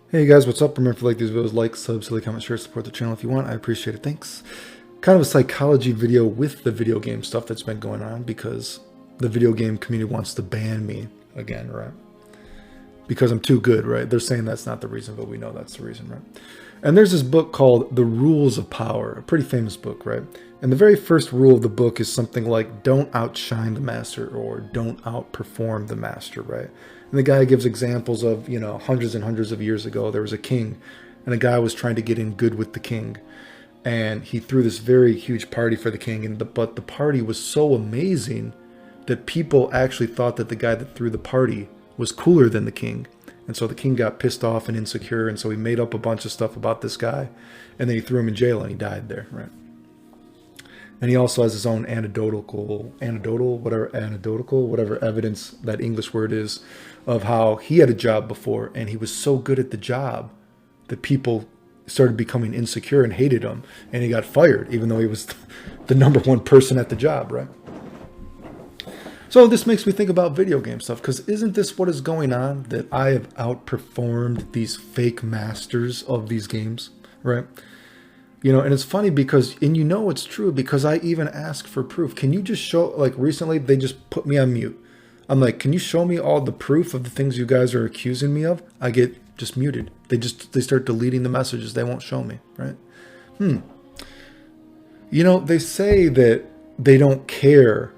Hey guys, what's up? Remember, if you like these videos, like, sub, silly, comment, share, support the channel if you want. I appreciate it. Thanks. Kind of a psychology video with the video game stuff that's been going on because the video game community wants to ban me again, right? Because I'm too good, right? They're saying that's not the reason, but we know that's the reason, right? And there's this book called The Rules of Power, a pretty famous book, right? And the very first rule of the book is something like don't outshine the master or don't outperform the master, right? And the guy gives examples of, hundreds and hundreds of years ago, there was a king and a guy was trying to get in good with the king. And he threw this very huge party for the king. But the party was so amazing that people actually thought that the guy that threw the party was cooler than the king. And so the king got pissed off and insecure. And so he made up a bunch of stuff about this guy. And then he threw him in jail and he died there, right? And he also has his own anecdotal, whatever evidence that English word is, of how he had a job before and he was so good at the job that people started becoming insecure and hated him. And he got fired, even though he was the number one person at the job, right? So this makes me think about video game stuff, because isn't this what is going on? That I have outperformed these fake masters of these games, right? And it's funny because, and it's true because I even ask for proof. Can you just show, like recently they just put me on mute. I'm like, can you show me all the proof of the things you guys are accusing me of? I get just muted. They start deleting the messages. They won't show me, right? They say that they don't care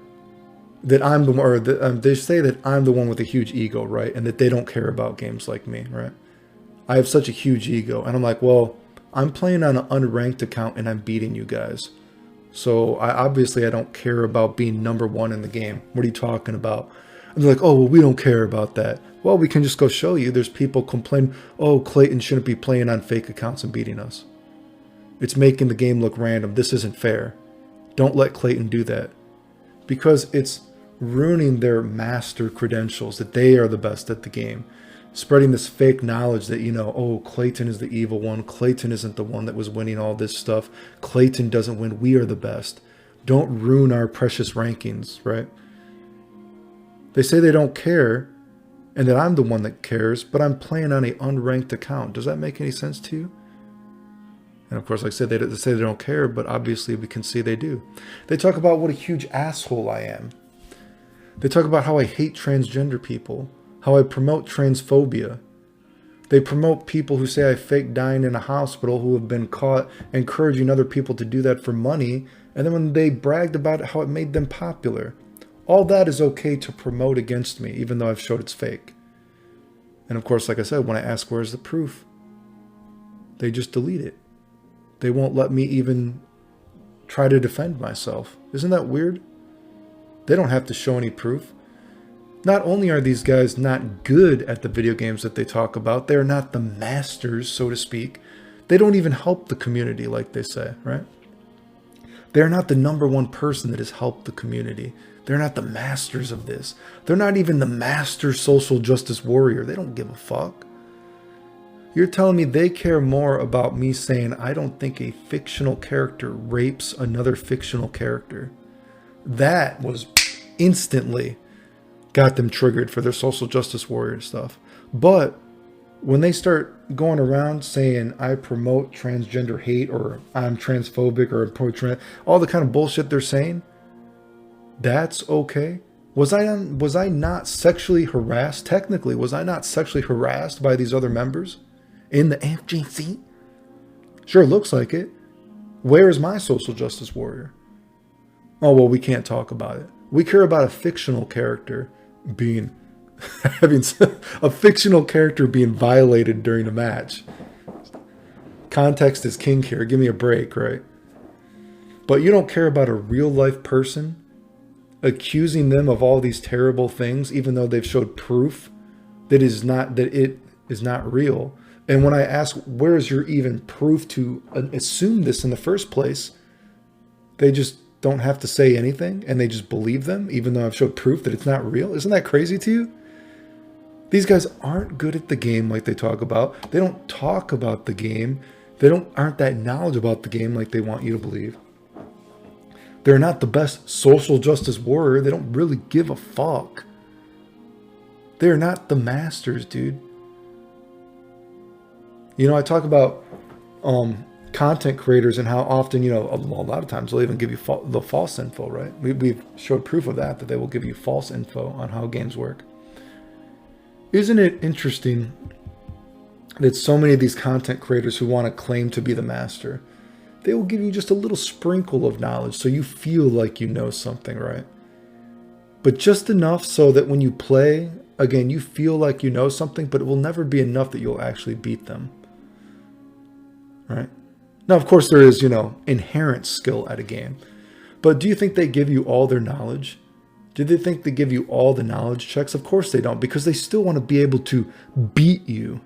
that I'm the one, or they say that I'm the one with a huge ego, right? And that they don't care about games like me, right? I have such a huge ego. And I'm like, well, I'm playing on an unranked account and I'm beating you guys. So obviously I don't care about being number one in the game. What are you talking about? And they're like, oh, well, we don't care about that. Well, we can just go show you. There's people complaining, oh, Clayton shouldn't be playing on fake accounts and beating us. It's making the game look random. This isn't fair. Don't let Clayton do that. Because it's ruining their master credentials, that they are the best at the game. Spreading this fake knowledge that, oh, Clayton is the evil one. Clayton isn't the one that was winning all this stuff. Clayton doesn't win. We are the best. Don't ruin our precious rankings, right? They say they don't care and that I'm the one that cares, but I'm playing on an unranked account. Does that make any sense to you? And of course, like I said, they say they don't care, but obviously we can see they do. They talk about what a huge asshole I am. They talk about how I hate transgender people, how I promote transphobia. They promote people who say I fake dying in a hospital, who have been caught encouraging other people to do that for money. And then when they bragged about how it made them popular, all that is okay to promote against me, even though I've showed it's fake. And of course, like I said, when I ask where's the proof, they just delete it. They won't let me even try to defend myself. Isn't that weird? They don't have to show any proof. Not only are these guys not good at the video games that they talk about, they're not the masters, so to speak. They don't even help the community like they say, right? They're not the number one person that has helped the community. They're not the masters of this. They're not even the master social justice warrior. They don't give a fuck. You're telling me they care more about me saying I don't think a fictional character rapes another fictional character. That was instantly got them triggered for their social justice warrior stuff. But when they start going around saying I promote transgender hate or I'm transphobic or all the kind of bullshit they're saying, that's okay. Was I not sexually harassed? Technically, was I not sexually harassed by these other members in the FGC? Sure looks like it. Where is my social justice warrior? Oh, well, we can't talk about it. We care about a fictional character being having a fictional character being violated during a match. Context is king here. Give me a break, right? But you don't care about a real life person accusing them of all these terrible things, even though they've showed proof that it is not real. And when I ask, where is your even proof to assume this in the first place? They just don't have to say anything and they just believe them, even though I've showed proof that it's not real. Isn't that crazy to you? These guys aren't good at the game like they talk about. They don't talk about the game. They aren't that knowledgeable about the game like they want you to believe. They're not the best social justice warrior. They don't really give a fuck. They're not the masters, dude. I talk about content creators and how often, a lot of times they'll even give you the false info, right? We've showed proof of that they will give you false info on how games work. Isn't it interesting that so many of these content creators who want to claim to be the master, they will give you just a little sprinkle of knowledge so you feel like you know something, right? But just enough so that when you play, again, you feel like you know something, but it will never be enough that you'll actually beat them, right? Now, of course, there is, inherent skill at a game. But do you think they give you all their knowledge? Do they think they give you all the knowledge checks? Of course they don't, because they still want to be able to beat you,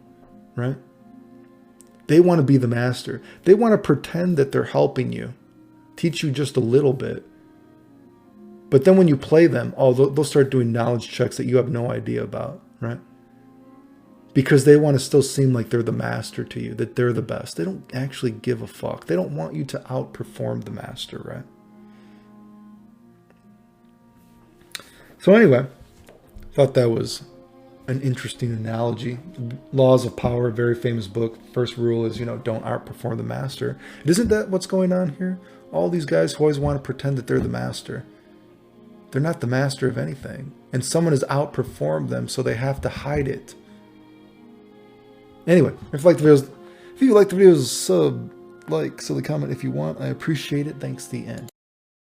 right? They want to be the master. They want to pretend that they're helping you, teach you just a little bit. But then when you play them, they'll start doing knowledge checks that you have no idea about, right? Because they want to still seem like they're the master to you, that they're the best. They don't actually give a fuck. They don't want you to outperform the master, right? So anyway, thought that was an interesting analogy. Laws of Power, very famous book. First rule is, don't outperform the master. Isn't that what's going on here? All these guys who always want to pretend that they're the master. They're not the master of anything. And someone has outperformed them, so they have to hide it. Anyway, if you like the videos, sub, like, silly comment if you want. I appreciate it. Thanks, the end.